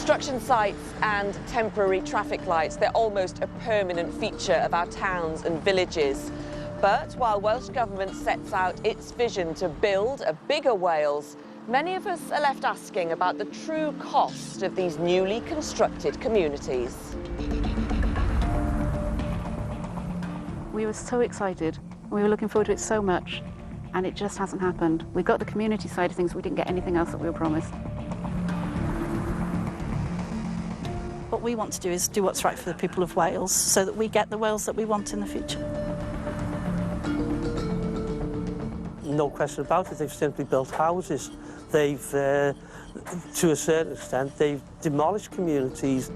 Construction sites and temporary traffic lights, they're almost a permanent feature of our towns and villages. But while Welsh Government sets out its vision to build a bigger Wales, many of us are left asking about the true cost of these newly constructed communities. We were so excited. We were looking forward to it so much, and it just hasn't happened. We got the community side of things, we didn't get anything else that we were promised. What we want to do is do what's right for the people of Wales so that we get the Wales that we want in the future. No question about it, they've simply built houses. They've, to a certain extent, they've demolished communities.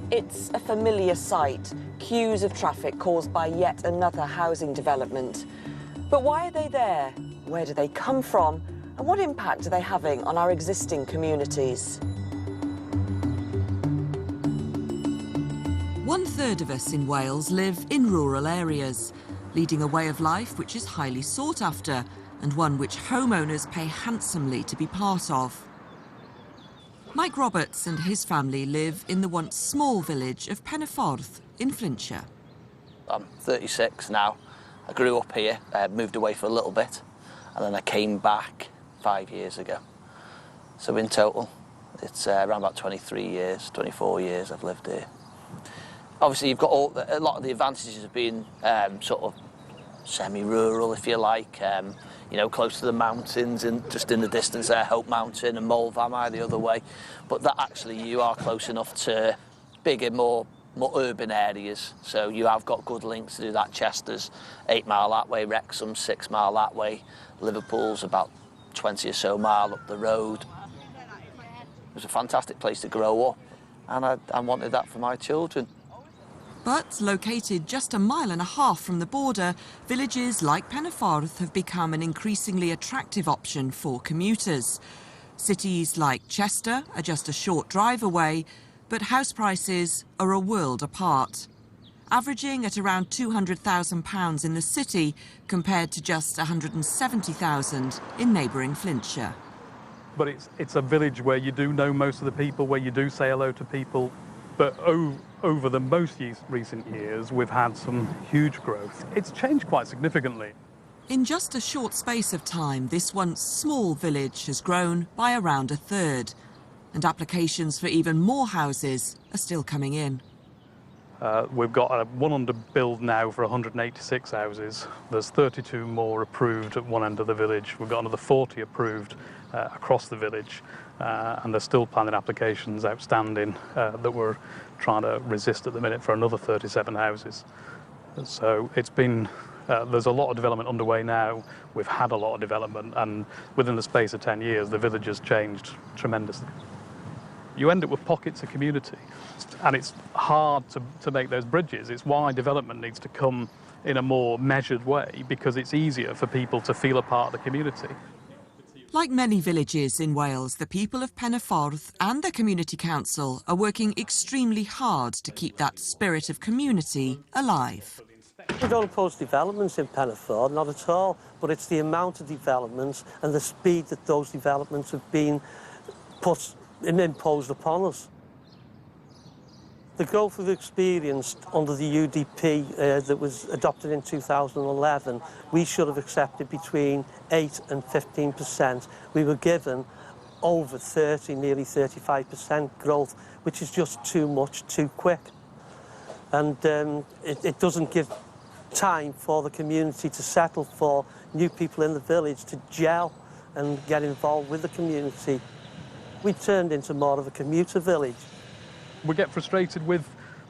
It's a familiar sight, queues of traffic caused by yet another housing development. But why are they there? Where do they come from? And what impact are they having on our existing communities? 1/3 of us in Wales live in rural areas, leading a way of life which is highly sought after and one which homeowners pay handsomely to be part of. Mike Roberts and his family live in the once small village of Pennyforth in Flintshire. I'm 36 now. I grew up here, moved away for a little bit, and then I came back 5 years ago. So in total, it's around about 23 years, 24 years I've lived here. Obviously, you've got a lot of the advantages of being sort of semi-rural, if you like, you know, close to the mountains and just in the distance there, Hope Mountain and Molvamai the other way. But that actually, you are close enough to bigger, more urban areas, so you have got good links to do that. Chester's 8 mile that way, Wrexham 6 mile that way, Liverpool's about 20 or so mile up the road. It was a fantastic place to grow up, and I wanted that for my children. But located just 1.5 miles from the border, villages like Pennyforth have become an increasingly attractive option for commuters. Cities like Chester are just a short drive away, but house prices are a world apart, averaging at around £200,000 in the city compared to just £170,000 in neighbouring Flintshire. But it's a village where you do know most of the people, where you do say hello to people. But over the most recent years, we've had some huge growth. It's changed quite significantly. In just a short space of time, this once small village has grown by around 1/3. And applications for even more houses are still coming in. We've got one under build now for 186 houses. There's 32 more approved at one end of the village. We've got another 40 approved across the village, and there's still planning applications outstanding that we're trying to resist at the minute for another 37 houses. So it's been, there's a lot of development underway now. We've had a lot of development, and within the space of 10 years, the village has changed tremendously. You end up with pockets of community, and it's hard to make those bridges. It's why development needs to come in a more measured way, because it's easier for people to feel a part of the community. Like many villages in Wales, the people of Pennyforth and the Community Council are working extremely hard to keep that spirit of community alive. We don't oppose developments in Pennyforth, not at all, but it's the amount of developments and the speed that those developments have been imposed upon us. The growth we've experienced under the UDP that was adopted in 2011, we should have accepted between 8 and 15%. We were given over 30, nearly 35% growth, which is just too much, too quick. And it doesn't give time for the community to settle, for new people in the village to gel and get involved with the community. We turned into more of a commuter village. We get frustrated with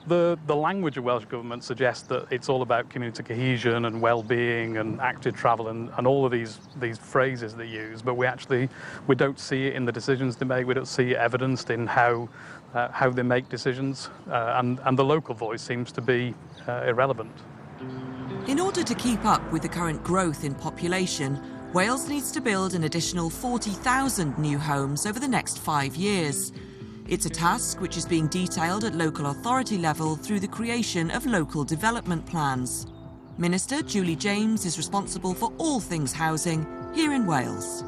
the language of Welsh Government suggests that it's all about community cohesion and well-being and active travel and all of these phrases they use, but we don't see it in the decisions they make. We don't see it evidenced in how they make decisions, and the local voice seems to be irrelevant. In order to keep up with the current growth in population, Wales needs to build an additional 40,000 new homes over the next 5 years. It's a task which is being detailed at local authority level through the creation of local development plans. Minister Julie James is responsible for all things housing here in Wales.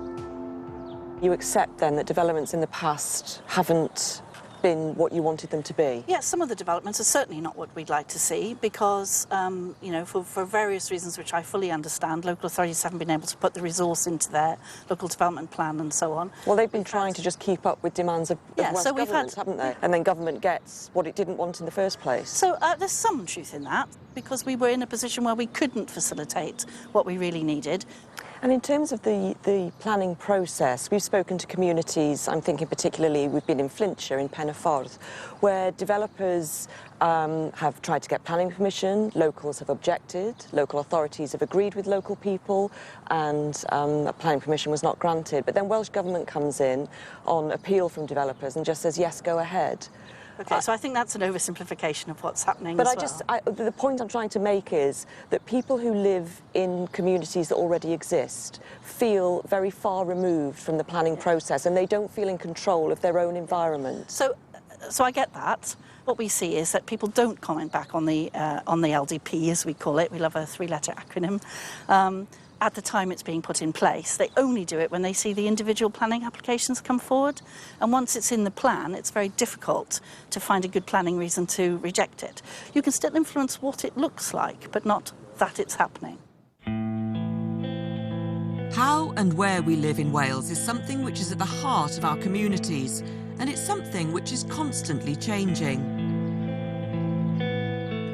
You accept then that developments in the past haven't been what you wanted them to be? Yes, some of the developments are certainly not what we'd like to see because, you know, for various reasons which I fully understand, local authorities haven't been able to put the resource into their local development plan and so on. Well, they've been trying to just keep up with demands of Welsh so government, haven't they? And then government gets what it didn't want in the first place. So there's some truth in that because we were in a position where we couldn't facilitate what we really needed. And in terms of the planning process, we've spoken to communities, I'm thinking particularly we've been in Flintshire, in Pennyforth, where developers have tried to get planning permission, locals have objected, local authorities have agreed with local people, and planning permission was not granted. But then Welsh Government comes in on appeal from developers and just says, yes, go ahead. Okay, so I think that's an oversimplification of what's happening But as well. the point I'm trying to make is that people who live in communities that already exist feel very far removed from the planning process and they don't feel in control of their own environment. So I get that. What we see is that people don't comment back on the LDP, as we call it. We love a three-letter acronym. At the time it's being put in place. They only do it when they see the individual planning applications come forward. And once it's in the plan, it's very difficult to find a good planning reason to reject it. You can still influence what it looks like, but not that it's happening. How and where we live in Wales is something which is at the heart of our communities, and it's something which is constantly changing.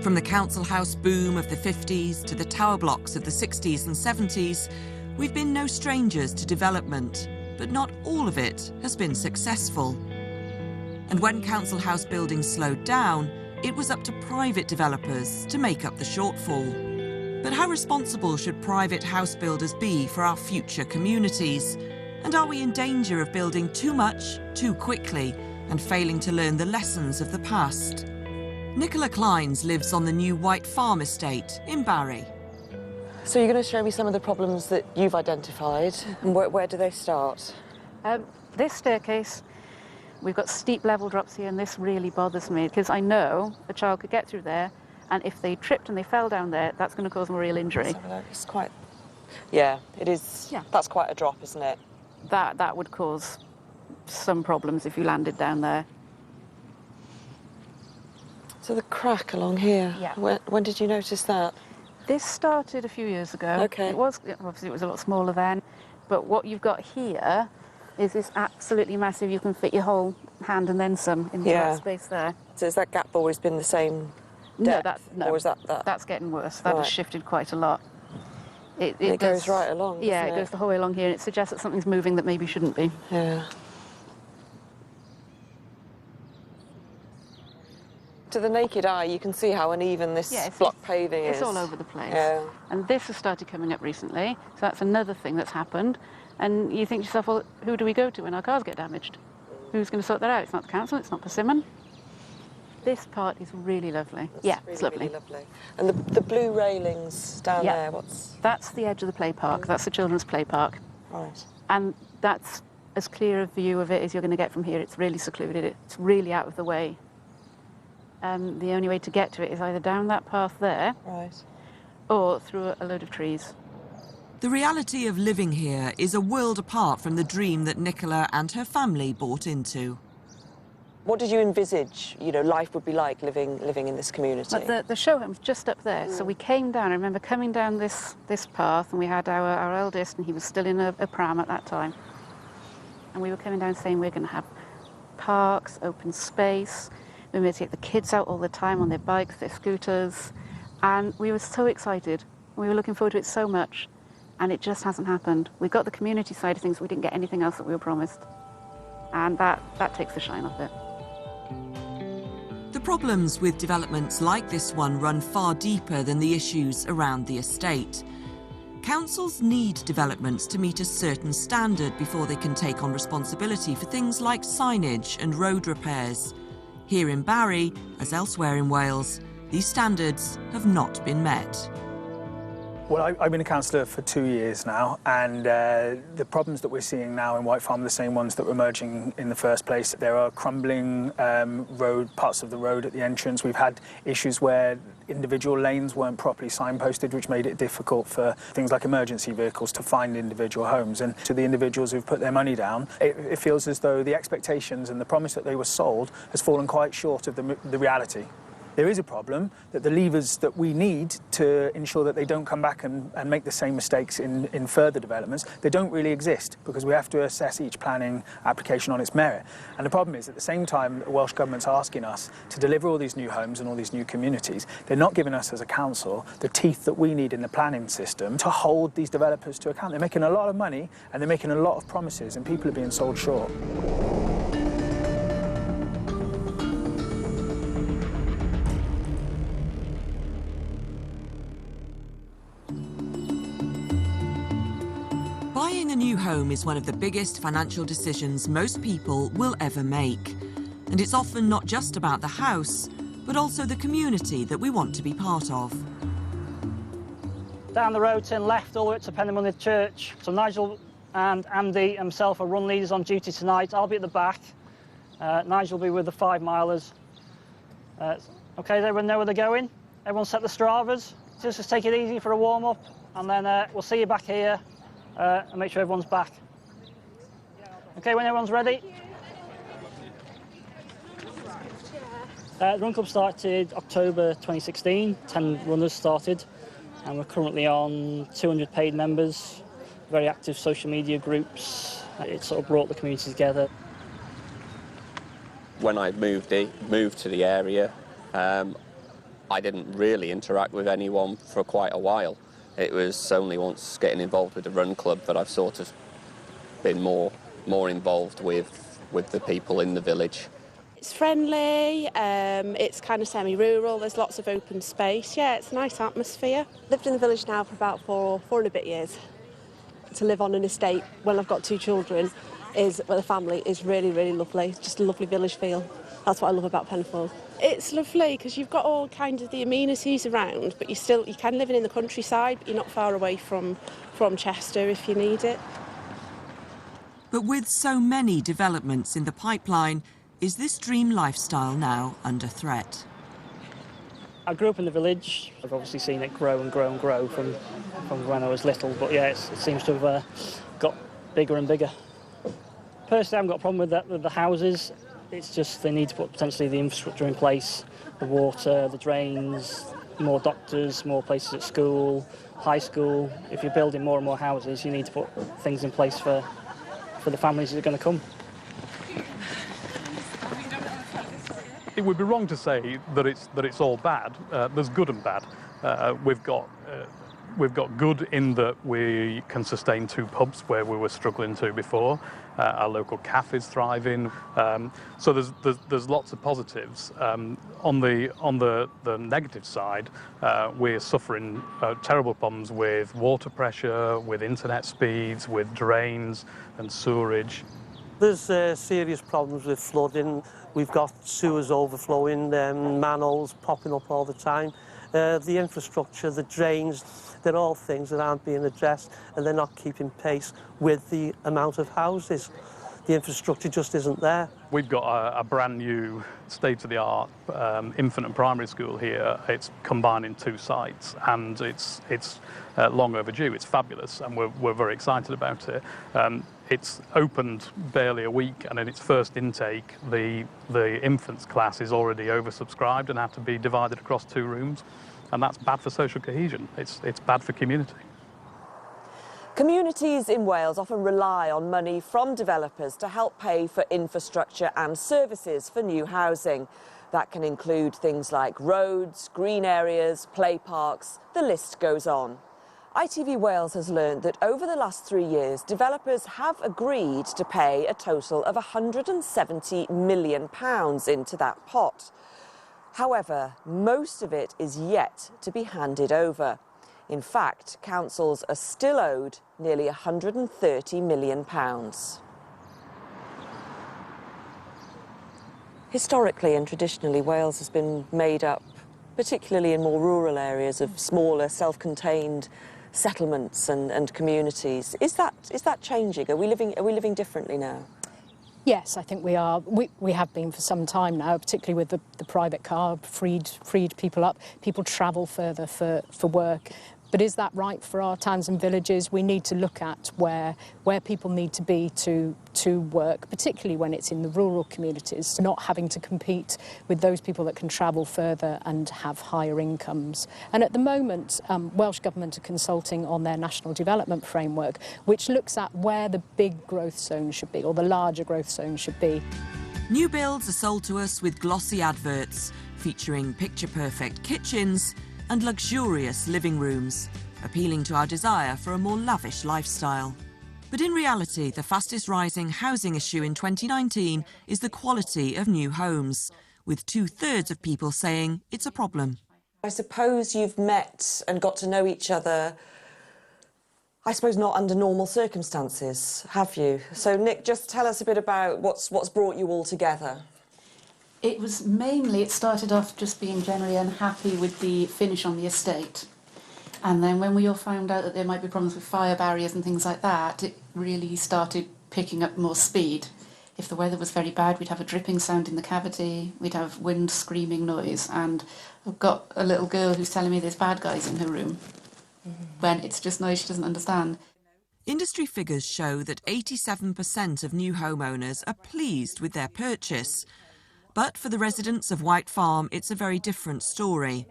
From the council house boom of the 50s to the tower blocks of the 60s and 70s, we've been no strangers to development, but not all of it has been successful. And when council house building slowed down, it was up to private developers to make up the shortfall. But how responsible should private house builders be for our future communities? And are we in danger of building too much, too quickly, and failing to learn the lessons of the past? Nicola Kleins lives on the new White Farm estate in Barry. So you're going to show me some of the problems that you've identified, and where do they start? This staircase, we've got steep level drops here, and this really bothers me because I know a child could get through there, and if they tripped and they fell down there, that's going to cause them a real injury. It's quite... Yeah, it is. Yeah. That's quite a drop, isn't it? That would cause some problems if you landed down there. So the crack along here, Yeah. when did you notice that? This started a few years ago. Okay. Obviously it was a lot smaller then, but what you've got here is this absolutely massive, you can fit your whole hand and then some into that space there. So has that gap always been the same depth? Or is that? That's getting worse. That has shifted quite a lot. It goes right along, Yeah, doesn't it goes the whole way along here, and it suggests that something's moving that maybe shouldn't be. Yeah. To the naked eye, you can see how uneven this block paving is. It's all over the place. Yeah. And this has started coming up recently, so that's another thing that's happened. And you think to yourself, well, who do we go to when our cars get damaged? Who's going to sort that out? It's not the council, it's not Persimmon. This part is really lovely. It's lovely. Really lovely. And the blue railings down there, what's... That's the edge of the play park. That's the children's play park. Right. And that's as clear a view of it as you're going to get from here. It's really secluded. It's really out of the way. The only way to get to it is either down that path there, or through a load of trees. The reality of living here is a world apart from the dream that Nicola and her family bought into. What did you envisage, life would be like living in this community? But the show home's just up there, so we came down. I remember coming down this path, and we had our eldest, and he was still in a pram at that time. And we were coming down saying we're going to have parks, open space. We were going to take the kids out all the time on their bikes, their scooters, and we were so excited. We were looking forward to it so much, and it just hasn't happened. We got the community side of things, we didn't get anything else that we were promised, and that takes the shine off it. The problems with developments like this one run far deeper than the issues around the estate. Councils need developments to meet a certain standard before they can take on responsibility for things like signage and road repairs. Here in Barry, as elsewhere in Wales, these standards have not been met. Well, I've been a councillor for 2 years now, and the problems that we're seeing now in White Farm are the same ones that were emerging in the first place. There are crumbling parts of the road at the entrance. We've had issues where individual lanes weren't properly signposted, which made it difficult for things like emergency vehicles to find individual homes. And to the individuals who've put their money down, it feels as though the expectations and the promise that they were sold has fallen quite short of the reality. There is a problem that the levers that we need to ensure that they don't come back and make the same mistakes in further developments, they don't really exist, because we have to assess each planning application on its merit. And the problem is, at the same time the Welsh Government's asking us to deliver all these new homes and all these new communities, they're not giving us as a council the teeth that we need in the planning system to hold these developers to account. They're making a lot of money and they're making a lot of promises, and people are being sold short. Buying a new home is one of the biggest financial decisions most people will ever make. And it's often not just about the house, but also the community that we want to be part of. Down the road, turn left all the way up to Persimmon Church. So Nigel and Andy himself are run leaders on duty tonight. I'll be at the back. Nigel will be with the 5 milers. OK, does everyone know where they're going? Everyone set the Stravas. Just take it easy for a warm-up, and then we'll see you back here. And make sure everyone's back. OK, when everyone's ready. The Run Club started October 2016, 10 runners started, and we're currently on 200 paid members, very active social media groups. It sort of brought the community together. When I moved to the area, I didn't really interact with anyone for quite a while. It was only once getting involved with the Run Club that I've sort of been more involved with the people in the village. It's friendly, it's kind of semi-rural, there's lots of open space. Yeah, it's a nice atmosphere. Lived in the village now for about four and a bit years. To live on an estate when I've got 2 children with a family is really, really lovely. It's just a lovely village feel. That's what I love about Penfold. It's lovely because you've got all kinds of the amenities around, but you can live in the countryside, but you're not far away from Chester if you need it. But with so many developments in the pipeline, is this dream lifestyle now under threat? I grew up in the village. I've obviously seen it grow and grow and grow from when I was little, but yeah, it seems to have got bigger and bigger. Personally, I haven't got a problem with the houses. It's just they need to put potentially the infrastructure in place, the water, the drains, more doctors, more places at school, high school. If you're building more and more houses, you need to put things in place for the families that are going to come. It would be wrong to say that it's all bad. There's good and bad. We've got good in that we can sustain 2 pubs where we were struggling to before. Our local cafe's thriving. So there's lots of positives. On the negative side, we're suffering terrible problems with water pressure, with internet speeds, with drains and sewerage. There's serious problems with flooding. We've got sewers overflowing, manholes popping up all the time. The infrastructure, the drains, they're all things that aren't being addressed, and they're not keeping pace with the amount of houses. The infrastructure just isn't there. We've got a brand new state-of-the-art infant and primary school here. It's combining 2 sites, and it's long overdue. It's fabulous, and we're very excited about it. It's opened barely a week, and in its first intake, the infants class is already oversubscribed and have to be divided across 2 rooms, and that's bad for social cohesion. It's bad for community. Communities in Wales often rely on money from developers to help pay for infrastructure and services for new housing. That can include things like roads, green areas, play parks, the list goes on. ITV Wales has learned that over the last 3 years, developers have agreed to pay a total of £170 million into that pot. However, most of it is yet to be handed over. In fact, councils are still owed nearly £130 million. Historically and traditionally, Wales has been made up, particularly in more rural areas, of smaller, self-contained settlements and communities. Is that changing? Are we living differently now? Yes, I think we are. We have been for some time now, particularly with the private car, freed people up. People travel further for work. But is that right for our towns and villages? We need to look at where people need to be to work, particularly when it's in the rural communities, not having to compete with those people that can travel further and have higher incomes. And at the moment, Welsh Government are consulting on their National Development Framework, which looks at where the big growth zones should be, or the larger growth zones should be. New builds are sold to us with glossy adverts, featuring picture-perfect kitchens and luxurious living rooms, appealing to our desire for a more lavish lifestyle. But in reality, the fastest rising housing issue in 2019 is the quality of new homes, with 2/3 of people saying it's a problem. I suppose you've met and got to know each other, I suppose not under normal circumstances, have you? So Nick, just tell us a bit about what's brought you all together. It was mainly, it started off just being generally unhappy with the finish on the estate. And then when we all found out that there might be problems with fire barriers and things like that, it really started picking up more speed. If the weather was very bad, we'd have a dripping sound in the cavity, we'd have wind screaming noise, and I've got a little girl who's telling me there's bad guys in her room, when it's just noise she doesn't understand. Industry figures show that 87% of new homeowners are pleased with their purchase. But for the residents of White Farm, it's a very different story.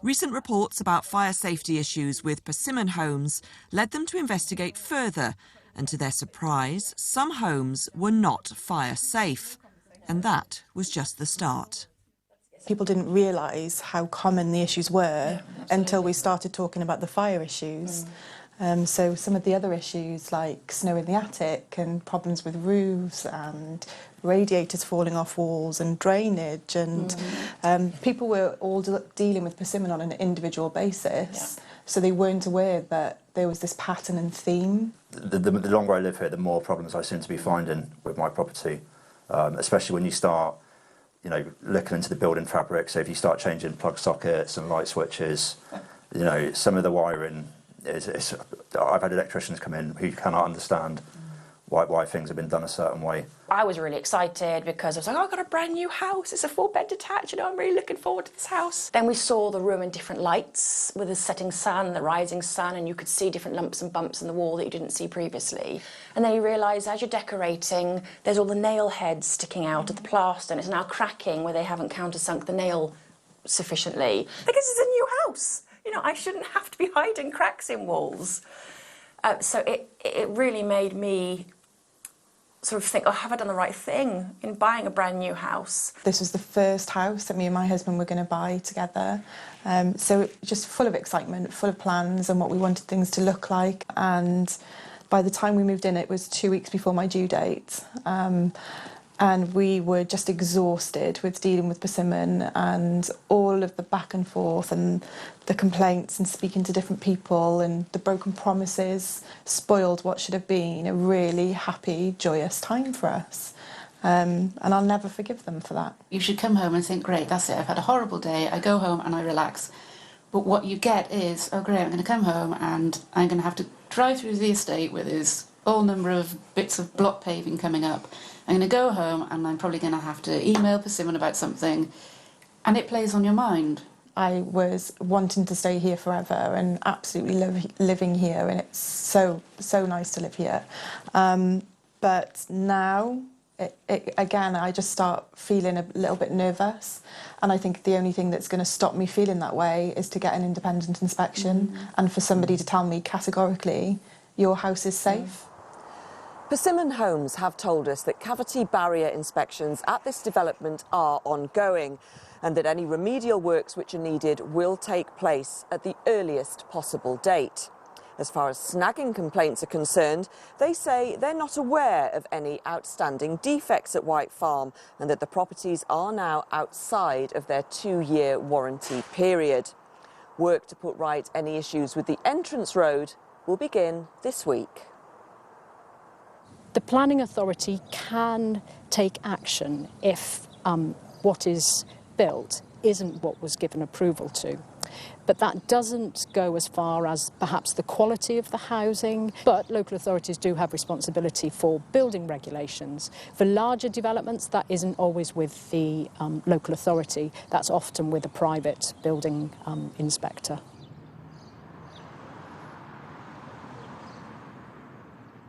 Recent reports about fire safety issues with Persimmon Homes led them to investigate further, and to their surprise, some homes were not fire safe. And that was just the start. People didn't realise how common the issues were until we started talking about the fire issues. So some of the other issues like snow in the attic and problems with roofs and radiators falling off walls and drainage, and people were all dealing with Persimmon on an individual basis, so they weren't aware that there was this pattern and theme. The longer I live here, the more problems I seem to be finding with my property, especially when you start looking into the building fabric. So if you start changing plug sockets and light switches, some of the wiring is I've had electricians come in who cannot understand why things have been done a certain way. I was really excited because I was like, oh, I've got a brand new house, it's a 4-bed detached, I'm really looking forward to this house. Then we saw the room in different lights with the setting sun, the rising sun, and you could see different lumps and bumps in the wall that you didn't see previously. And then you realise as you're decorating, there's all the nail heads sticking out of the plaster, and it's now cracking where they haven't countersunk the nail sufficiently. Because it's a new house. I shouldn't have to be hiding cracks in walls. So it really made me sort of think, oh, have I done the right thing in buying a brand new house? This was the first house that me and my husband were going to buy together. So just full of excitement, full of plans and what we wanted things to look like. And by the time we moved in, it was 2 weeks before my due date. And we were just exhausted with dealing with Persimmon and all of the back and forth and the complaints and speaking to different people, and the broken promises spoiled what should have been a really happy, joyous time for us. And I'll never forgive them for that. You should come home and think, great, that's it, I've had a horrible day, I go home and I relax. But what you get is, oh great, I'm going to come home and I'm going to have to drive through the estate with this whole number of bits of block paving coming up. I'm going to go home and I'm probably going to have to email Persimmon about something, and it plays on your mind. I was wanting to stay here forever and absolutely living here, and it's so nice to live here. But now, again, I just start feeling a little bit nervous, and I think the only thing that's going to stop me feeling that way is to get an independent inspection and for somebody to tell me categorically, your house is safe. Persimmon Homes have told us that cavity barrier inspections at this development are ongoing, and that any remedial works which are needed will take place at the earliest possible date. As far as snagging complaints are concerned, they say they're not aware of any outstanding defects at White Farm, and that the properties are now outside of their 2-year warranty period. Work to put right any issues with the entrance road will begin this week. The planning authority can take action if what is built isn't what was given approval to. But that doesn't go as far as perhaps the quality of the housing. But local authorities do have responsibility for building regulations. For larger developments, that isn't always with the local authority. That's often with a private building inspector.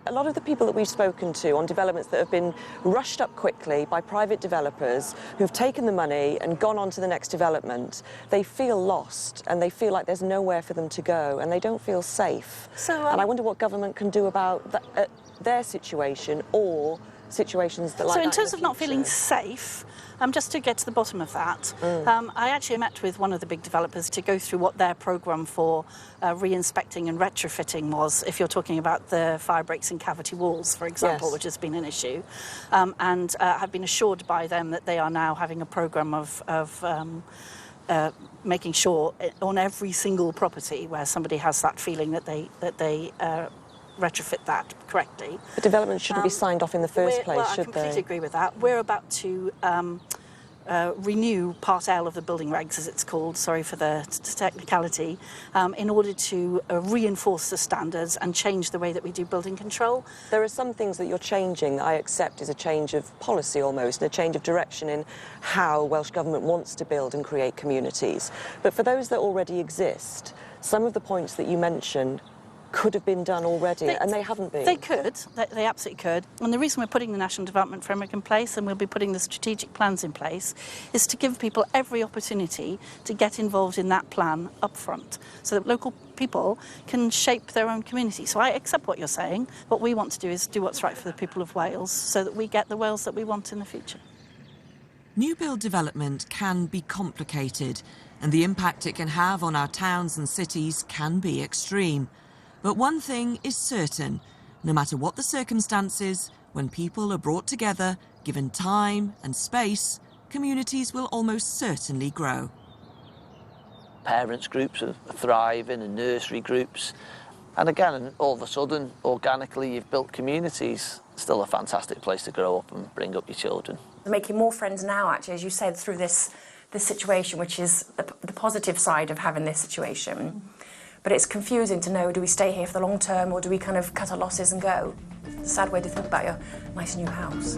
A lot of the people that we've spoken to on developments that have been rushed up quickly by private developers who've taken the money and gone on to the next development, they feel lost and they feel like there's nowhere for them to go and they don't feel safe. And I wonder what government can do about their situation or situations that like that. So in terms of not feeling safe, just to get to the bottom of that, I actually met with one of the big developers to go through what their programme for re-inspecting and retrofitting was, if you're talking about the fire breaks in cavity walls, for example, which has been an issue, and have been assured by them that they are now having a programme of making sure on every single property where somebody has that feeling that they retrofit that correctly. The development shouldn't be signed off in the first place, should they? I completely agree with that. We're about to renew Part L of the building regs, as it's called, sorry for the technicality, in order to reinforce the standards and change the way that we do building control. There are some things that you're changing that I accept is a change of policy almost, and a change of direction in how Welsh Government wants to build and create communities. But for those that already exist, some of the points that you mentioned could have been done already, and they haven't been. They could. They absolutely could. And the reason we're putting the National Development Framework in place and we'll be putting the strategic plans in place is to give people every opportunity to get involved in that plan up front so that local people can shape their own community. So I accept what you're saying. What we want to do is do what's right for the people of Wales so that we get the Wales that we want in the future. New build development can be complicated, and the impact it can have on our towns and cities can be extreme. But one thing is certain, no matter what the circumstances, when people are brought together, given time and space, communities will almost certainly grow. Parents groups are thriving and nursery groups. And again, all of a sudden, organically, you've built communities. Still a fantastic place to grow up and bring up your children. Making more friends now, actually, as you said, through this situation, which is the positive side of having this situation. But it's confusing to know, do we stay here for the long term or do we kind of cut our losses and go? It's a sad way to think about your nice new house.